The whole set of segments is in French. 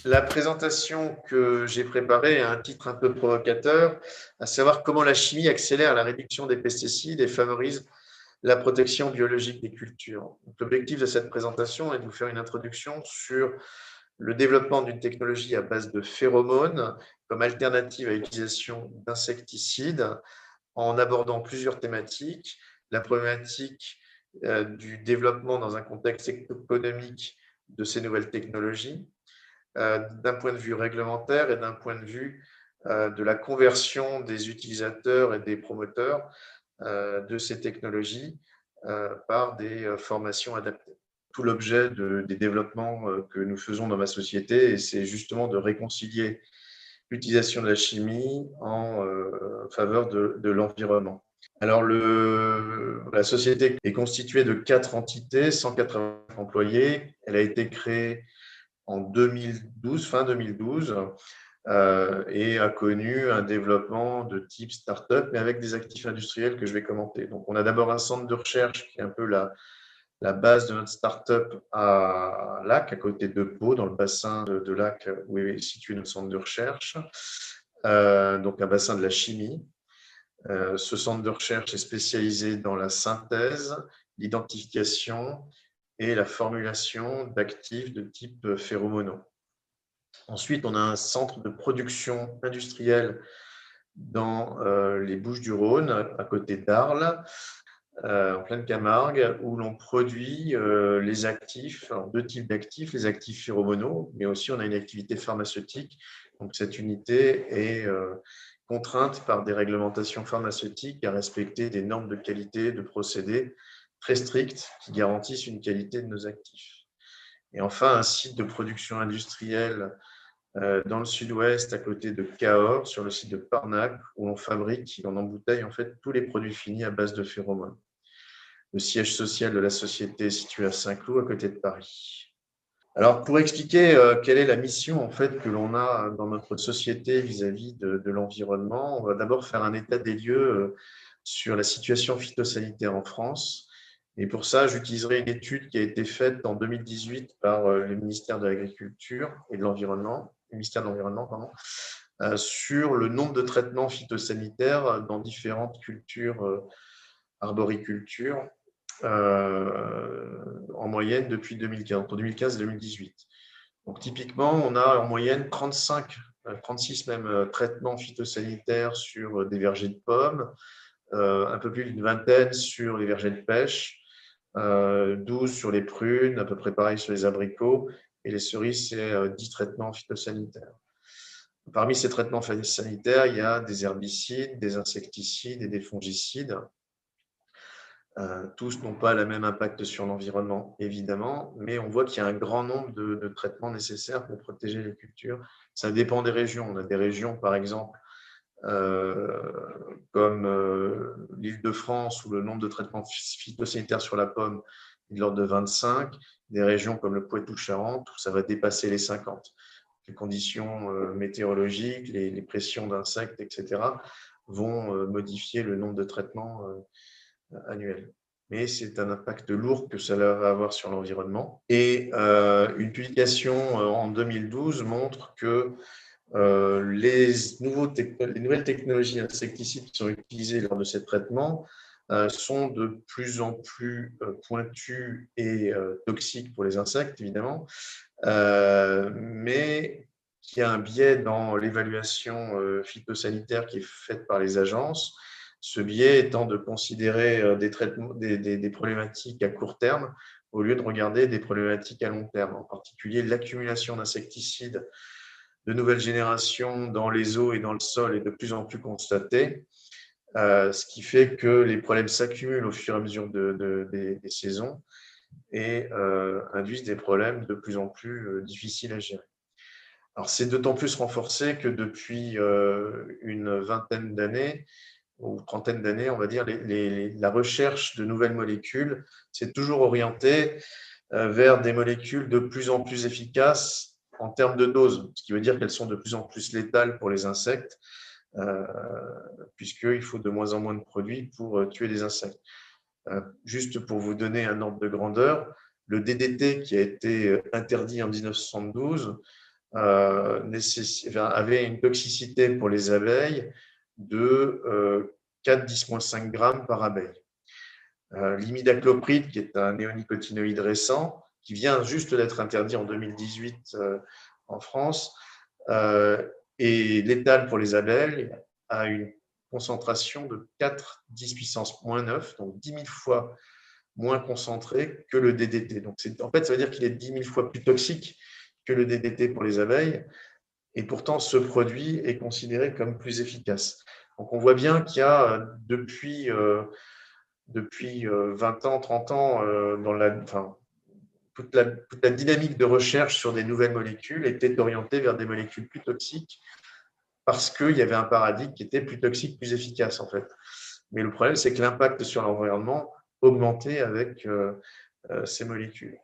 La présentation que j'ai préparée a un titre un peu provocateur, à savoir comment la chimie accélère la réduction des pesticides et favorise la protection biologique des cultures. L'objectif de cette présentation est de vous faire une introduction sur le développement d'une technologie à base de phéromones comme alternative à l'utilisation d'insecticides en abordant plusieurs thématiques. La problématique du développement dans un contexte économique de ces nouvelles technologies, d'un point de vue réglementaire et d'un point de vue de la conversion des utilisateurs et des promoteurs de ces technologies par des formations adaptées. Tout l'objet des développements que nous faisons dans ma société, c'est justement de réconcilier l'utilisation de la chimie en faveur de l'environnement. Alors, la société est constituée de 4 entités, 180 employés. Elle a été créée en 2012, fin 2012, et a connu un développement de type start-up, mais avec des actifs industriels que je vais commenter. Donc, on a d'abord un centre de recherche qui est un peu la base de notre start-up à Lac, à côté de Pau, dans le bassin de Lac où est situé notre centre de recherche, donc un bassin de la chimie. Ce centre de recherche est spécialisé dans la synthèse, l'identification et la formulation d'actifs de type phéromonaux. Ensuite, on a un centre de production industrielle dans les Bouches-du-Rhône, à côté d'Arles, en pleine Camargue, où l'on produit les actifs, alors deux types d'actifs, les actifs phéromonaux, mais aussi on a une activité pharmaceutique. Donc cette unité est contrainte par des réglementations pharmaceutiques à respecter des normes de qualité, de procédés très strictes qui garantissent une qualité de nos actifs. Et enfin, un site de production industrielle dans le sud-ouest, à côté de Cahors, sur le site de Parnac, où on fabrique et on embouteille en fait tous les produits finis à base de phéromones. Le siège social de la société est situé à Saint-Cloud, à côté de Paris. Alors, pour expliquer quelle est la mission en fait que l'on a dans notre société vis-à-vis de l'environnement, on va d'abord faire un état des lieux sur la situation phytosanitaire en France. Et pour ça, j'utiliserai une étude qui a été faite en 2018 par le ministère de l'Agriculture et de l'Environnement, le ministère de l'Environnement, pardon, sur le nombre de traitements phytosanitaires dans différentes cultures arboriculture en moyenne depuis 2015, entre 2015 et 2018. Donc typiquement, on a en moyenne 35, 36 même traitements phytosanitaires sur des vergers de pommes, un peu plus d'une vingtaine sur les vergers de pêche, 12 sur les prunes, à peu près pareil sur les abricots, et les cerises, c'est 10 traitements phytosanitaires. Parmi ces traitements sanitaires, il y a des herbicides, des insecticides et des fongicides. Tous n'ont pas le même impact sur l'environnement, évidemment, mais on voit qu'il y a un grand nombre de traitements nécessaires pour protéger les cultures. Ça dépend des régions. On a des régions, par exemple, comme l'Île-de-France, où le nombre de traitements phytosanitaires sur la pomme est de l'ordre de 25, des régions comme le Poitou-Charentes, où ça va dépasser les 50. Les conditions météorologiques, les pressions d'insectes, etc., vont modifier le nombre de traitements annuels. Mais c'est un impact lourd que cela va avoir sur l'environnement. Et une publication en 2012 montre que les nouvelles technologies insecticides qui sont utilisées lors de ces traitements sont de plus en plus pointues et toxiques pour les insectes, évidemment, mais qu'il y a un biais dans l'évaluation phytosanitaire qui est faite par les agences. Ce biais étant de considérer des problématiques à court terme au lieu de regarder des problématiques à long terme, en particulier l'accumulation d'insecticides de nouvelles générations dans les eaux et dans le sol est de plus en plus constatée, ce qui fait que les problèmes s'accumulent au fur et à mesure des saisons et induisent des problèmes de plus en plus difficiles à gérer. Alors, c'est d'autant plus renforcé que depuis une vingtaine d'années, ou trentaine d'années, on va dire, la recherche de nouvelles molécules s'est toujours orientée vers des molécules de plus en plus efficaces en termes de dose, ce qui veut dire qu'elles sont de plus en plus létales pour les insectes, puisqu'il faut de moins en moins de produits pour tuer les insectes. Juste pour vous donner un ordre de grandeur, le DDT qui a été interdit en 1972 avait une toxicité pour les abeilles de 4,10-5 grammes par abeille. L'imidaclopride, qui est un néonicotinoïde récent, qui vient juste d'être interdit en 2018 en France, est létal pour les abeilles, a une concentration de 4,10 puissance moins 9, donc 10 000 fois moins concentré que le DDT. Donc en fait, ça veut dire qu'il est 10 000 fois plus toxique que le DDT pour les abeilles, et pourtant ce produit est considéré comme plus efficace. Donc on voit bien qu'il y a depuis 20 ans, 30 ans, toute la dynamique de recherche sur des nouvelles molécules était orientée vers des molécules plus toxiques parce qu'il y avait un paradigme qui était plus toxique, plus efficace en fait. Mais le problème, c'est que l'impact sur l'environnement augmentait avec ces molécules.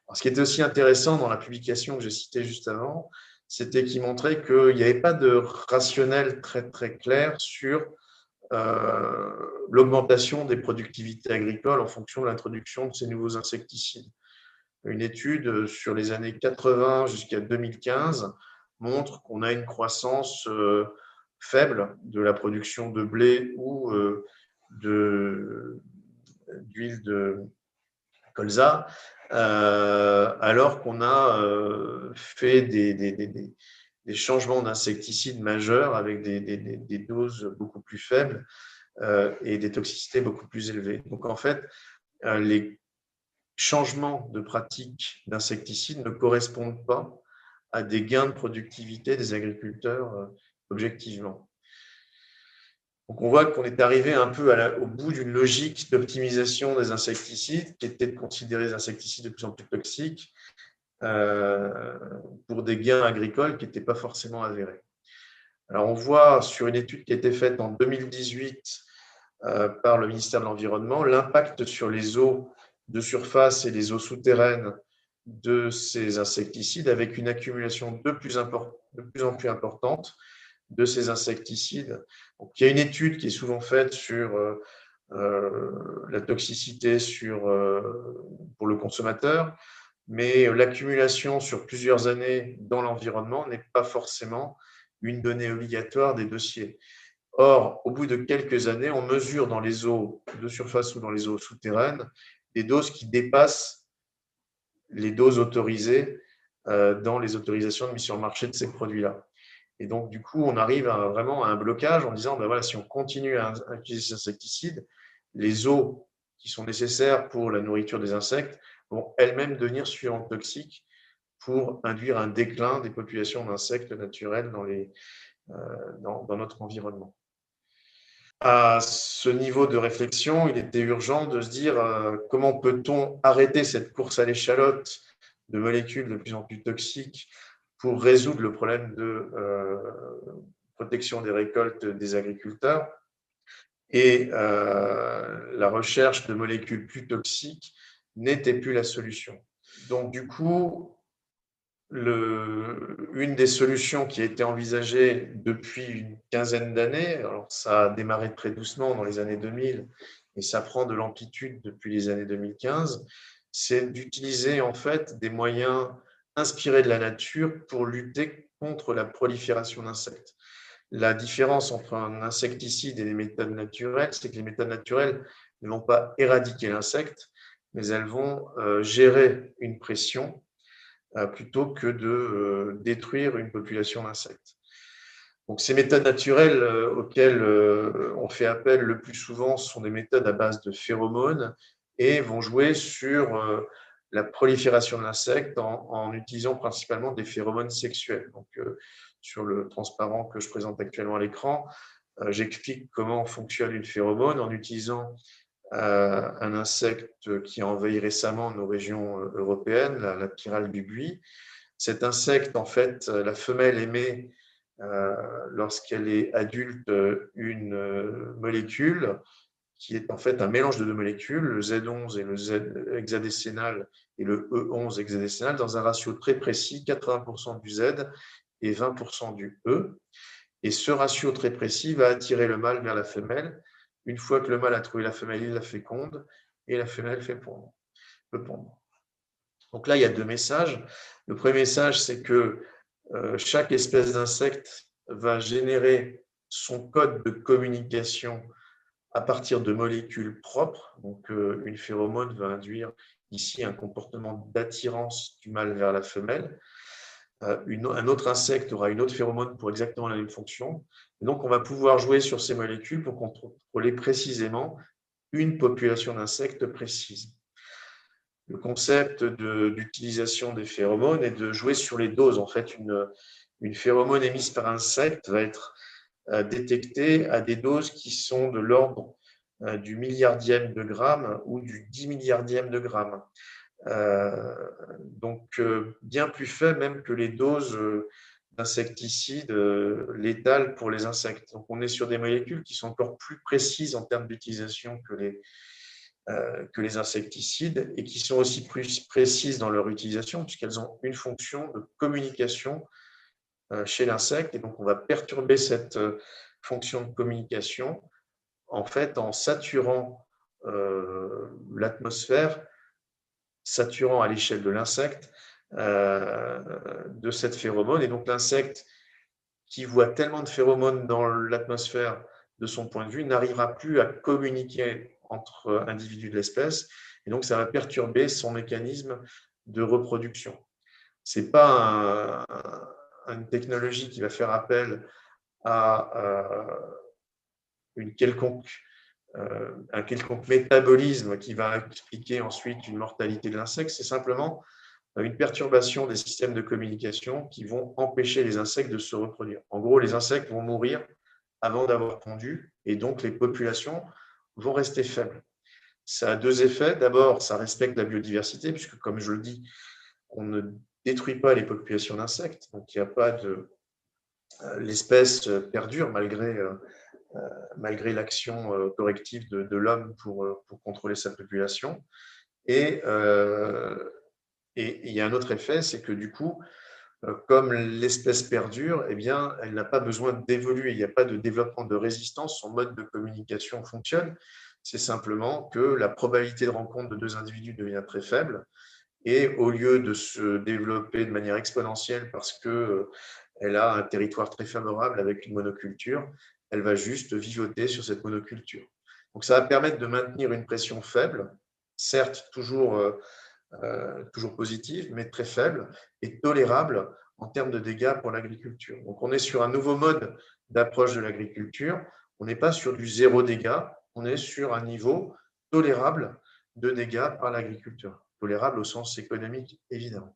Alors, ce qui était aussi intéressant dans la publication que j'ai citée juste avant, c'était qu'il montrait qu'il n'y avait pas de rationnel très, très clair sur l'augmentation des productivités agricoles en fonction de l'introduction de ces nouveaux insecticides. Une étude sur les années 80 jusqu'à 2015 montre qu'on a une croissance faible de la production de blé ou d'huile de colza, alors qu'on a fait des changements d'insecticides majeurs avec des doses beaucoup plus faibles et des toxicités beaucoup plus élevées. Donc en fait, les changements de pratique d'insecticides ne correspondent pas à des gains de productivité des agriculteurs objectivement. Donc on voit qu'on est arrivé un peu au bout d'une logique d'optimisation des insecticides qui était de considérer les insecticides de plus en plus toxiques pour des gains agricoles qui n'étaient pas forcément avérés. Alors on voit sur une étude qui a été faite en 2018 par le ministère de l'Environnement l'impact sur les eaux de surface et les eaux souterraines de ces insecticides avec une accumulation de plus en plus importante de ces insecticides. Donc, il y a une étude qui est souvent faite sur la toxicité pour le consommateur, mais l'accumulation sur plusieurs années dans l'environnement n'est pas forcément une donnée obligatoire des dossiers. Or, au bout de quelques années, on mesure dans les eaux de surface ou dans les eaux souterraines des doses qui dépassent les doses autorisées dans les autorisations de mise sur le marché de ces produits-là. Et donc, du coup, on arrive vraiment à un blocage en disant, ben voilà, si on continue à utiliser ces insecticides, les eaux qui sont nécessaires pour la nourriture des insectes vont elles-mêmes devenir suffisamment toxiques pour induire un déclin des populations d'insectes naturels dans notre environnement. À ce niveau de réflexion, il était urgent de se dire comment peut-on arrêter cette course à l'échalote de molécules de plus en plus toxiques pour résoudre le problème de protection des récoltes des agriculteurs. Et la recherche de molécules plus toxiques n'était plus la solution. Donc, du coup, une des solutions qui a été envisagée depuis une quinzaine d'années, alors ça a démarré très doucement dans les années 2000 et ça prend de l'amplitude depuis les années 2015, c'est d'utiliser en fait des moyens inspirés de la nature pour lutter contre la prolifération d'insectes. La différence entre un insecticide et les méthodes naturelles, c'est que les méthodes naturelles ne vont pas éradiquer l'insecte, mais elles vont gérer une pression plutôt que de détruire une population d'insectes. Donc, ces méthodes naturelles auxquelles on fait appel le plus souvent sont des méthodes à base de phéromones et vont jouer sur la prolifération de l'insecte en utilisant principalement des phéromones sexuels. Donc, sur le transparent que je présente actuellement à l'écran, j'explique comment fonctionne une phéromone en utilisant un insecte qui a envahi récemment nos régions européennes, la pyrale du buis. Cet insecte, en fait, la femelle émet, lorsqu'elle est adulte, une molécule qui est en fait un mélange de deux molécules, le Z11 et le Z hexadécénal et le E11 hexadécénal, dans un ratio très précis, 80% du Z et 20% du E. Et ce ratio très précis va attirer le mâle vers la femelle. Une fois que le mâle a trouvé la femelle, il la féconde et la femelle peut pondre. Donc là, il y a deux messages. Le premier message, c'est que chaque espèce d'insecte va générer son code de communication à partir de molécules propres. Donc, une phéromone va induire ici un comportement d'attirance du mâle vers la femelle. Un autre insecte aura une autre phéromone pour exactement la même fonction. Et donc, on va pouvoir jouer sur ces molécules pour contrôler précisément une population d'insectes précise. Le concept d'utilisation des phéromones est de jouer sur les doses. En fait, une phéromone émise par un insecte va être détectée à des doses qui sont de l'ordre du milliardième de gramme ou du 10 milliardième de gramme. Donc, bien plus faible même que les doses d'insecticides létales pour les insectes. Donc, on est sur des molécules qui sont encore plus précises en termes d'utilisation que les insecticides et qui sont aussi plus précises dans leur utilisation puisqu'elles ont une fonction de communication chez l'insecte. Et donc, on va perturber cette fonction de communication en fait en saturant l'atmosphère, saturant à l'échelle de l'insecte de cette phéromone. Et donc, l'insecte qui voit tellement de phéromones dans l'atmosphère de son point de vue n'arrivera plus à communiquer entre individus de l'espèce. Et donc, ça va perturber son mécanisme de reproduction. Ce n'est pas une technologie qui va faire appel à un quelconque métabolisme qui va expliquer ensuite une mortalité de l'insecte. C'est simplement une perturbation des systèmes de communication qui vont empêcher les insectes de se reproduire. En gros, les insectes vont mourir avant d'avoir pondu et donc les populations vont rester faibles. Ça a deux effets. D'abord, ça respecte la biodiversité puisque, comme je le dis, on ne détruit pas les populations d'insectes, donc il n'y a pas de… L'espèce perdure malgré l'action corrective de l'homme pour contrôler sa population. Et il y a un autre effet, c'est que du coup, comme l'espèce perdure, eh bien, elle n'a pas besoin d'évoluer. Il n'y a pas de développement de résistance. Son mode de communication fonctionne. C'est simplement que la probabilité de rencontre de deux individus devient très faible. Et au lieu de se développer de manière exponentielle parce qu'elle a un territoire très favorable avec une monoculture, elle va juste vivoter sur cette monoculture. Donc, ça va permettre de maintenir une pression faible, certes toujours positive, mais très faible et tolérable en termes de dégâts pour l'agriculture. Donc, on est sur un nouveau mode d'approche de l'agriculture. On n'est pas sur du zéro dégâts, on est sur un niveau tolérable de dégâts par l'agriculteur. Tolérable au sens économique, évidemment.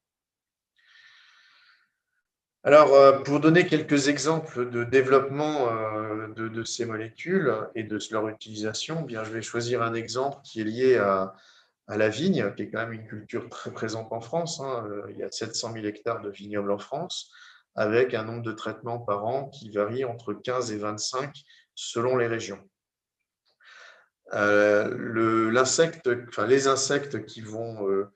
Alors, pour donner quelques exemples de développement de ces molécules et de leur utilisation, bien, je vais choisir un exemple qui est lié à la vigne, qui est quand même une culture très présente en France. Il y a 700 000 hectares de vignobles en France, avec un nombre de traitements par an qui varie entre 15 et 25 selon les régions. Les insectes qui vont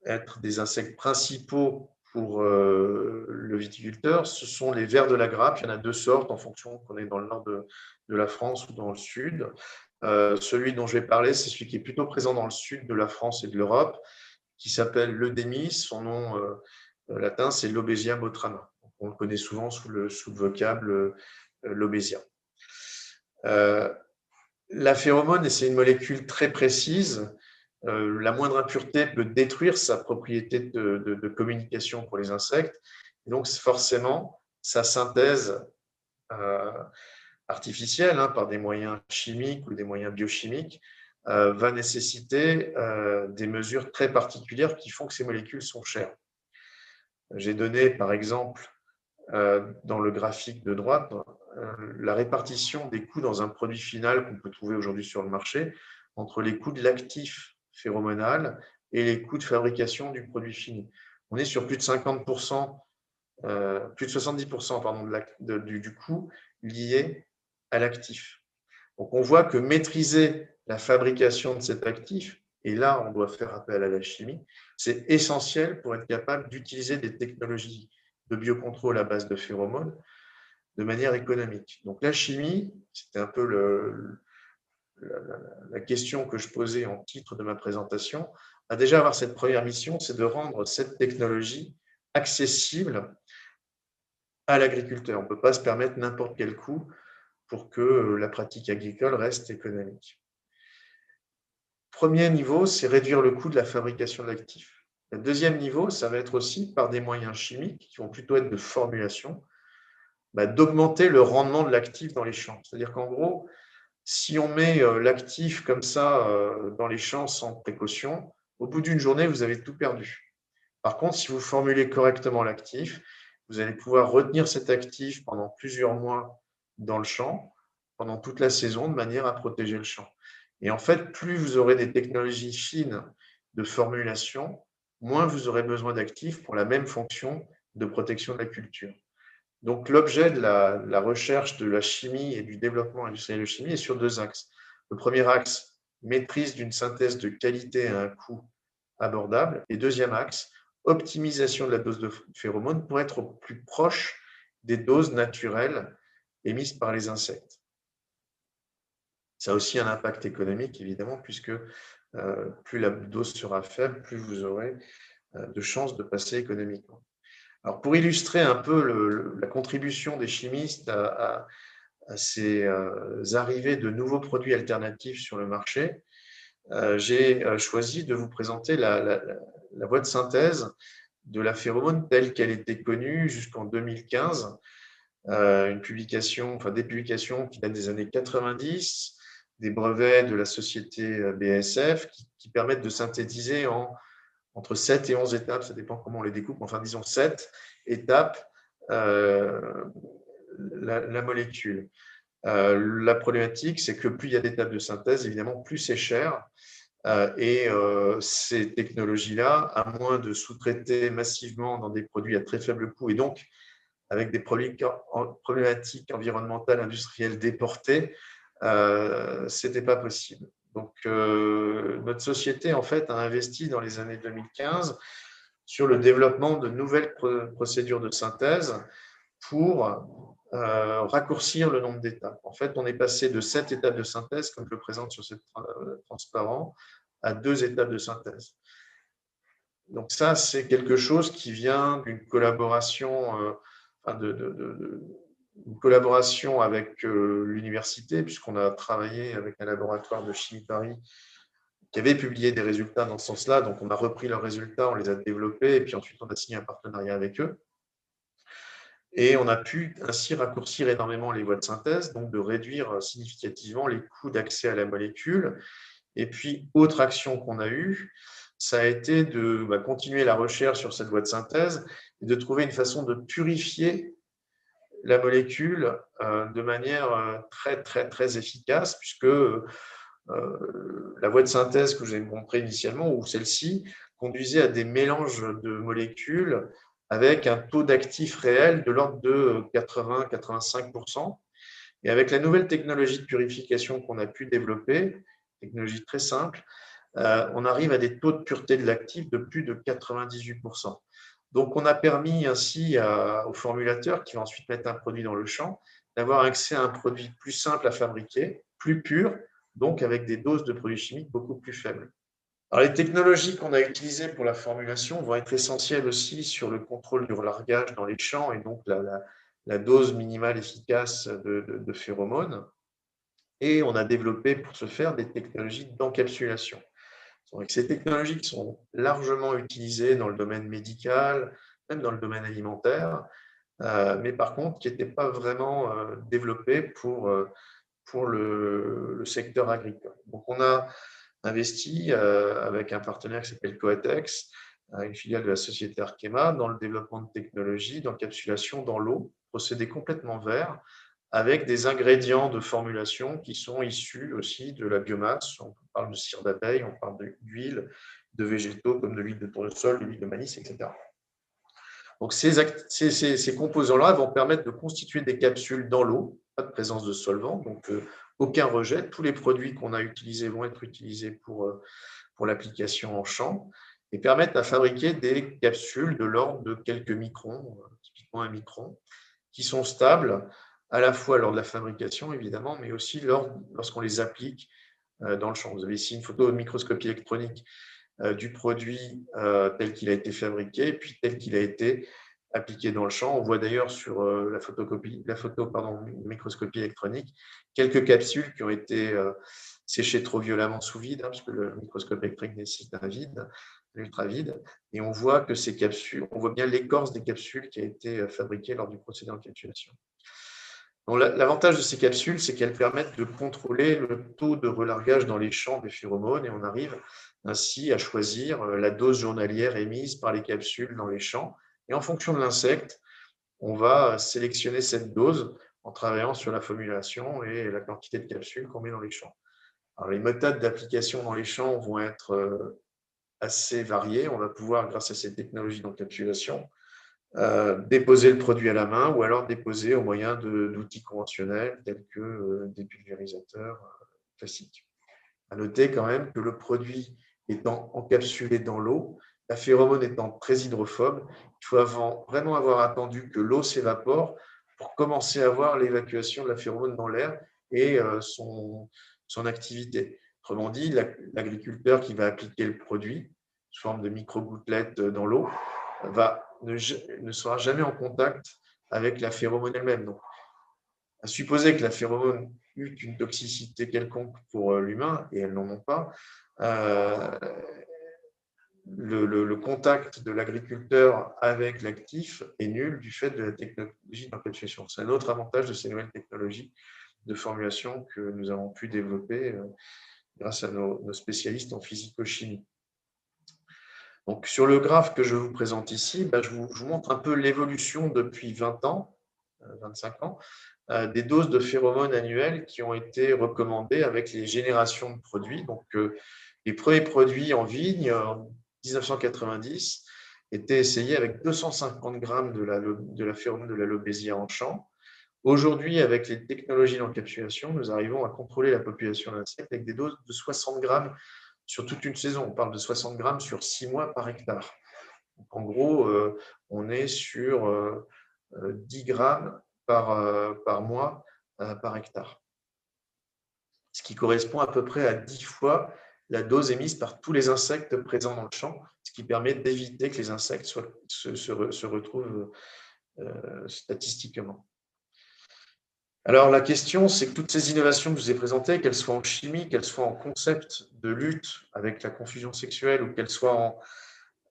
être des insectes principaux pour le viticulteur, ce sont les vers de la grappe. Il y en a deux sortes en fonction qu'on est dans le nord de la France ou dans le sud. Celui dont je vais parler, c'est celui qui est plutôt présent dans le sud de la France et de l'Europe, qui s'appelle l'Eudémis. Son nom latin, c'est Lobesia botrana. On le connaît souvent sous le vocable Lobesia. La phéromone, c'est une molécule très précise. La moindre impureté peut détruire sa propriété de communication pour les insectes. Et donc, forcément, sa synthèse artificielle, par des moyens chimiques ou des moyens biochimiques, va nécessiter des mesures très particulières qui font que ces molécules sont chères. J'ai donné, par exemple, dans le graphique de droite, la répartition des coûts dans un produit final qu'on peut trouver aujourd'hui sur le marché entre les coûts de l'actif phéromonal et les coûts de fabrication du produit fini. On est sur plus de 50%, plus de 70% pardon, du coût lié à l'actif. Donc, on voit que maîtriser la fabrication de cet actif, et là, on doit faire appel à la chimie, c'est essentiel pour être capable d'utiliser des technologies de biocontrôle à base de phéromones de manière économique. Donc, la chimie, c'était un peu la question que je posais en titre de ma présentation, va déjà avoir cette première mission, c'est de rendre cette technologie accessible à l'agriculteur. On ne peut pas se permettre n'importe quel coût pour que la pratique agricole reste économique. Premier niveau, c'est réduire le coût de la fabrication de l'actif. Le deuxième niveau, ça va être aussi par des moyens chimiques qui vont plutôt être de formulation, d'augmenter le rendement de l'actif dans les champs. C'est-à-dire qu'en gros, si on met l'actif comme ça dans les champs sans précaution, au bout d'une journée, vous avez tout perdu. Par contre, si vous formulez correctement l'actif, vous allez pouvoir retenir cet actif pendant plusieurs mois dans le champ, pendant toute la saison, de manière à protéger le champ. Et en fait, plus vous aurez des technologies fines de formulation, moins vous aurez besoin d'actifs pour la même fonction de protection de la culture. Donc, l'objet de la recherche de la chimie et du développement industriel de chimie est sur deux axes. Le premier axe, maîtrise d'une synthèse de qualité à un coût abordable. Et deuxième axe, optimisation de la dose de phéromones pour être au plus proche des doses naturelles émises par les insectes. Ça a aussi un impact économique, évidemment, puisque plus la dose sera faible, plus vous aurez de chances de passer économiquement. Alors, pour illustrer un peu la contribution des chimistes à ces arrivées de nouveaux produits alternatifs sur le marché, j'ai choisi de vous présenter la voie de synthèse de la phéromone telle qu'elle était connue jusqu'en 2015. Des publications qui datent des années 90, des brevets de la société BASF qui permettent de synthétiser entre 7 et 11 étapes, ça dépend comment on les découpe, enfin disons 7 étapes, la molécule. La problématique, c'est que plus il y a d'étapes de synthèse, évidemment, plus c'est cher. Et ces technologies-là, à moins de sous-traiter massivement dans des produits à très faible coût et donc avec des problématiques environnementales, industrielles déportées, ce n'était pas possible. Donc, notre société, en fait, a investi dans les années 2015 sur le développement de nouvelles procédures de synthèse pour raccourcir le nombre d'étapes. En fait, on est passé de 7 étapes de synthèse, comme je le présente sur ce transparent, à 2 étapes de synthèse. Donc ça, c'est quelque chose qui vient d'une collaboration, une collaboration avec l'université, puisqu'on a travaillé avec un laboratoire de chimie Paris qui avait publié des résultats dans ce sens-là. Donc, on a repris leurs résultats, on les a développés, et puis ensuite, on a signé un partenariat avec eux. Et on a pu ainsi raccourcir énormément les voies de synthèse, donc de réduire significativement les coûts d'accès à la molécule. Et puis, autre action qu'on a eue, ça a été de continuer la recherche sur cette voie de synthèse et de trouver une façon de purifier la molécule de manière très, très, très efficace, puisque la voie de synthèse que je vous ai montrée initialement, ou celle-ci, conduisait à des mélanges de molécules avec un taux d'actif réel de l'ordre de 80-85%. Et avec la nouvelle technologie de purification qu'on a pu développer, technologie très simple, on arrive à des taux de pureté de l'actif de plus de 98%. Donc, on a permis ainsi au formulateur, qui va ensuite mettre un produit dans le champ, d'avoir accès à un produit plus simple à fabriquer, plus pur, donc avec des doses de produits chimiques beaucoup plus faibles. Alors, les technologies qu'on a utilisées pour la formulation vont être essentielles aussi sur le contrôle du largage dans les champs et donc la dose minimale efficace de phéromones. Et on a développé pour ce faire des technologies d'encapsulation. Ces technologies qui sont largement utilisées dans le domaine médical, même dans le domaine alimentaire, mais par contre qui n'étaient pas vraiment développées pour le secteur agricole. Donc, on a investi avec un partenaire qui s'appelle Coatex, une filiale de la société Arkema, dans le développement de technologies d'encapsulation dans l'eau, procédé complètement vert, avec des ingrédients de formulation qui sont issus aussi de la biomasse. On parle de cire d'abeille, on parle d'huile, de végétaux comme de l'huile de tournesol, de l'huile de maïs, etc. Donc, ces composants-là vont permettre de constituer des capsules dans l'eau, pas de présence de solvant, donc aucun rejet. Tous les produits qu'on a utilisés vont être utilisés pour l'application en champ et permettent à fabriquer des capsules de l'ordre de quelques microns, typiquement 1 micron, qui sont stables à la fois lors de la fabrication, évidemment, mais aussi lorsqu'on les applique dans le champ. Vous avez ici une photo de microscopie électronique du produit tel qu'il a été fabriqué, puis tel qu'il a été appliquée dans le champ. On voit d'ailleurs sur microscopie électronique, quelques capsules qui ont été séchées trop violemment sous vide, parce que le microscope électronique nécessite un vide, un ultravide, et on voit que ces capsules, on voit bien l'écorce des capsules qui a été fabriquée lors du procédé d'encapsulation. L'avantage de ces capsules, c'est qu'elles permettent de contrôler le taux de relargage dans les champs des phéromones et on arrive ainsi à choisir la dose journalière émise par les capsules dans les champs. Et en fonction de l'insecte, on va sélectionner cette dose en travaillant sur la formulation et la quantité de capsules qu'on met dans les champs. Alors, les méthodes d'application dans les champs vont être assez variées. On va pouvoir, grâce à ces technologies d'encapsulation, déposer le produit à la main ou alors déposer au moyen d'outils conventionnels tels que des pulvérisateurs classiques. À noter quand même que le produit étant encapsulé dans l'eau, la phéromone étant très hydrophobe, il faut vraiment avoir attendu que l'eau s'évapore pour commencer à voir l'évacuation de la phéromone dans l'air et son activité. Autrement dit, l'agriculteur qui va appliquer le produit sous forme de micro-gouttelettes dans l'eau ne sera jamais en contact avec la phéromone elle-même. Donc, à supposer que la phéromone eut une toxicité quelconque pour l'humain, et elles n'en ont pas, le contact de l'agriculteur avec l'actif est nul du fait de la technologie d'encapsulation. C'est un autre avantage de ces nouvelles technologies de formulation que nous avons pu développer grâce à nos spécialistes en physico-chimie. Donc, sur le graphe que je vous présente ici, je vous montre un peu l'évolution depuis 20 ans, 25 ans, des doses de phéromones annuelles qui ont été recommandées avec les générations de produits. Donc, les premiers produits en vigne, en 1990, étaient essayés avec 250 grammes de la phéromone de la Lobesia en champ. Aujourd'hui, avec les technologies d'encapsulation, nous arrivons à contrôler la population d'insectes avec des doses de 60 grammes sur toute une saison. On parle de 60 grammes sur 6 mois par hectare. Donc, en gros, on est sur 10 grammes par mois par hectare. Ce qui correspond à peu près à 10 fois la dose émise par tous les insectes présents dans le champ, ce qui permet d'éviter que les insectes se retrouvent statistiquement. Alors, la question, c'est que toutes ces innovations que je vous ai présentées, qu'elles soient en chimie, qu'elles soient en concept de lutte avec la confusion sexuelle ou qu'elles soient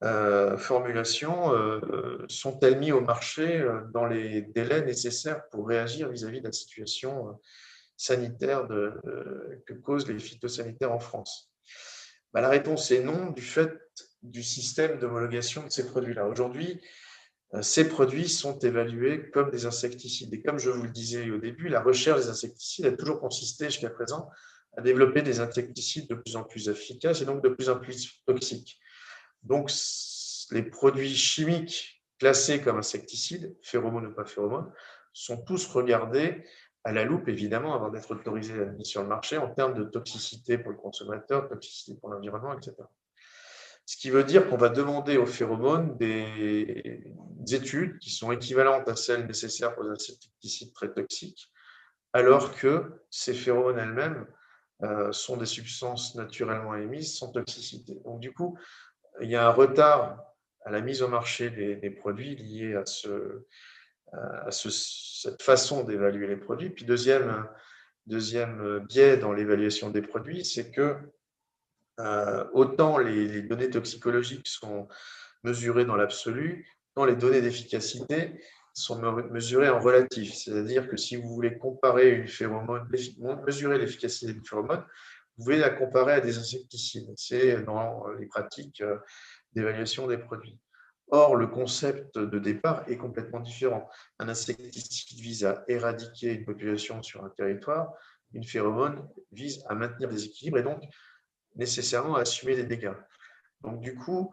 en formulation, sont-elles mises au marché dans les délais nécessaires pour réagir vis-à-vis de la situation sanitaire que causent les phytosanitaires en France? La réponse est non, du fait du système d'homologation de ces produits-là. Aujourd'hui, ces produits sont évalués comme des insecticides. Et comme je vous le disais au début, la recherche des insecticides a toujours consisté jusqu'à présent à développer des insecticides de plus en plus efficaces et donc de plus en plus toxiques. Donc, les produits chimiques classés comme insecticides, phéromones ou pas phéromones, sont tous regardés à la loupe, évidemment, avant d'être autorisés à la mise sur le marché en termes de toxicité pour le consommateur, toxicité pour l'environnement, etc. Ce qui veut dire qu'on va demander aux phéromones des études qui sont équivalentes à celles nécessaires pour les insecticides très toxiques, alors que ces phéromones elles-mêmes sont des substances naturellement émises sans toxicité. Donc, du coup, il y a un retard à la mise au marché des produits lié à cette façon d'évaluer les produits. Puis, deuxième biais dans l'évaluation des produits, c'est que autant les données toxicologiques sont mesurées dans l'absolu, autant les données d'efficacité sont mesurées en relatif. C'est-à-dire que si vous voulez comparer une phéromone, mesurer l'efficacité d'une phéromone, vous pouvez la comparer à des insecticides. C'est dans les pratiques d'évaluation des produits. Or, le concept de départ est complètement différent. Un insecticide vise à éradiquer une population sur un territoire, une phéromone vise à maintenir des équilibres et donc nécessairement à assumer les dégâts. Donc, du coup,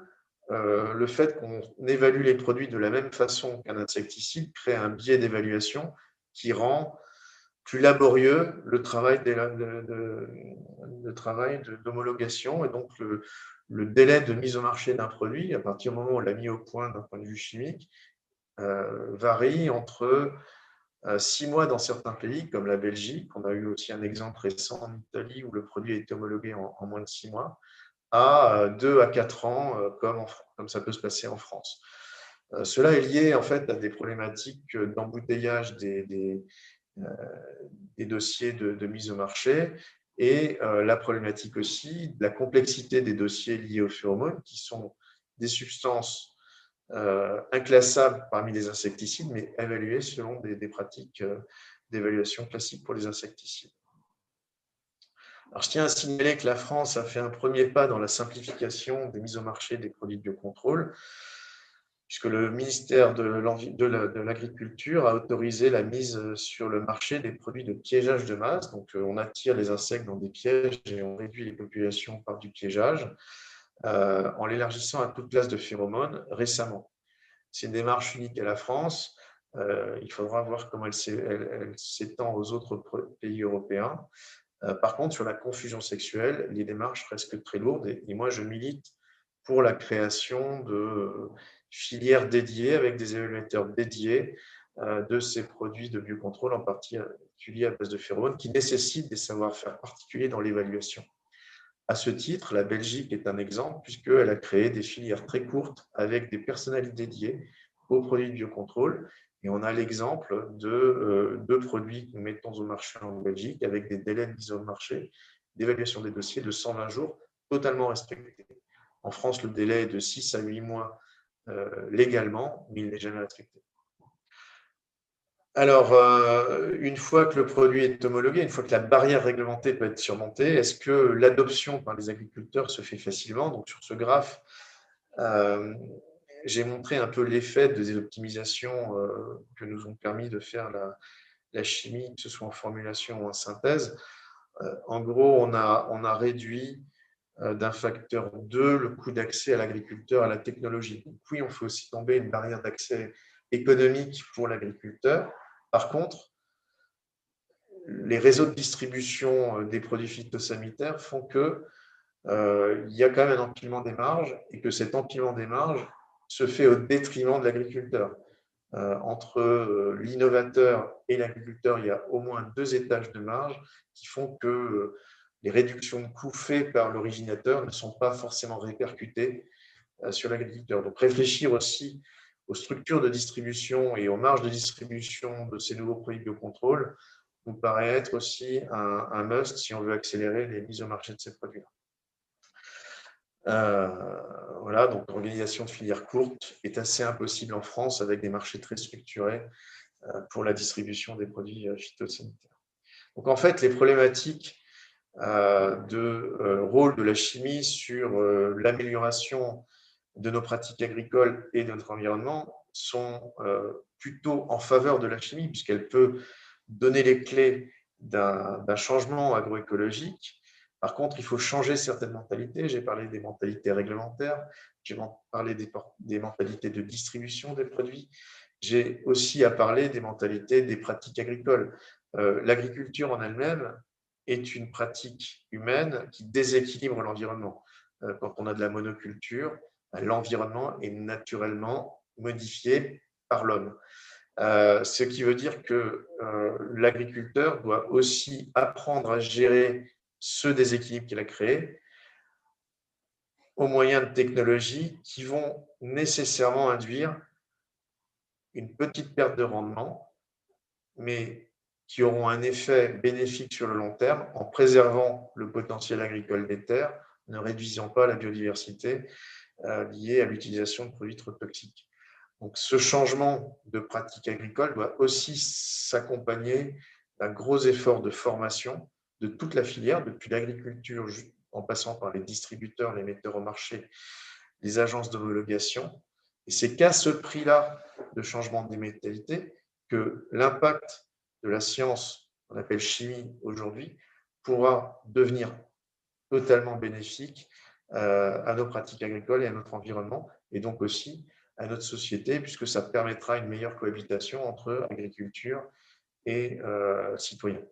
le fait qu'on évalue les produits de la même façon qu'un insecticide crée un biais d'évaluation qui rend plus laborieux le travail d'homologation et donc le délai de mise au marché d'un produit, à partir du moment où on l'a mis au point d'un point de vue chimique, varie entre 6 mois dans certains pays, comme la Belgique. On a eu aussi un exemple récent en Italie où le produit a été homologué en moins de 6 mois, à 2 à 4 ans, comme ça peut se passer en France. Cela est lié en fait à des problématiques d'embouteillage des dossiers de mise au marché et la problématique aussi de la complexité des dossiers liés aux phéromones, qui sont des substances inclassables parmi les insecticides, mais évaluées selon des pratiques d'évaluation classiques pour les insecticides. Alors, je tiens à signaler que la France a fait un premier pas dans la simplification des mises au marché des produits de biocontrôle, puisque le ministère de l'Agriculture a autorisé la mise sur le marché des produits de piégeage de masse. Donc, on attire les insectes dans des pièges et on réduit les populations par du piégeage, en l'élargissant à toute classe de phéromones récemment. C'est une démarche unique à la France. Il faudra voir comment elle s'étend aux autres pays européens. Par contre, sur la confusion sexuelle, les démarches restent très lourdes et moi, je milite pour la création de filières dédiées avec des évaluateurs dédiés de ces produits de biocontrôle, en particulier à base de phéromones, qui nécessitent des savoir-faire particuliers dans l'évaluation. À ce titre, la Belgique est un exemple puisqu'elle a créé des filières très courtes avec des personnels dédiés aux produits de biocontrôle. Et on a l'exemple de deux produits que nous mettons au marché en Belgique avec des délais de mise au marché, d'évaluation des dossiers de 120 jours totalement respectés. En France, le délai est de 6 à 8 mois légalement, mais il n'est jamais respecté. Alors, une fois que le produit est homologué, une fois que la barrière réglementée peut être surmontée, est-ce que l'adoption par les agriculteurs se fait facilement? Donc, sur ce graphe, j'ai montré un peu l'effet des optimisations que nous ont permis de faire la chimie, que ce soit en formulation ou en synthèse. En gros, on a réduit d'un facteur 2 le coût d'accès à l'agriculteur à la technologie. Donc, oui, on fait aussi tomber une barrière d'accès économique pour l'agriculteur. Par contre, les réseaux de distribution des produits phytosanitaires font qu'il y a quand même un empilement des marges et que cet empilement des marges se fait au détriment de l'agriculteur. Entre l'innovateur et l'agriculteur, il y a au moins 2 étages de marge qui font que les réductions de coûts faites par l'originateur ne sont pas forcément répercutées sur l'agriculteur. Donc, réfléchir aussi aux structures de distribution et aux marges de distribution de ces nouveaux produits de biocontrôle nous paraît être aussi un must si on veut accélérer les mises au marché de ces produits-là. Voilà, donc l'organisation de filières courtes est assez impossible en France avec des marchés très structurés pour la distribution des produits phytosanitaires. Donc en fait, les problématiques de rôle de la chimie sur l'amélioration de nos pratiques agricoles et de notre environnement sont plutôt en faveur de la chimie, puisqu'elle peut donner les clés d'un changement agroécologique. Par contre, il faut changer certaines mentalités. J'ai parlé des mentalités réglementaires, j'ai parlé des mentalités de distribution des produits. J'ai aussi à parler des mentalités des pratiques agricoles. L'agriculture en elle-même est une pratique humaine qui déséquilibre l'environnement. Quand on a de la monoculture, l'environnement est naturellement modifié par l'homme. Ce qui veut dire que l'agriculteur doit aussi apprendre à gérer ce déséquilibre qu'il a créé au moyen de technologies qui vont nécessairement induire une petite perte de rendement, mais qui auront un effet bénéfique sur le long terme en préservant le potentiel agricole des terres, ne réduisant pas la biodiversité liée à l'utilisation de produits trop toxiques. Donc, ce changement de pratique agricole doit aussi s'accompagner d'un gros effort de formation de toute la filière, depuis l'agriculture en passant par les distributeurs, les metteurs au marché, les agences d'homologation. Et c'est qu'à ce prix-là de changement des mentalités que l'impact de la science, qu'on appelle chimie aujourd'hui, pourra devenir totalement bénéfique à nos pratiques agricoles et à notre environnement, et donc aussi à notre société, puisque ça permettra une meilleure cohabitation entre agriculture et citoyens.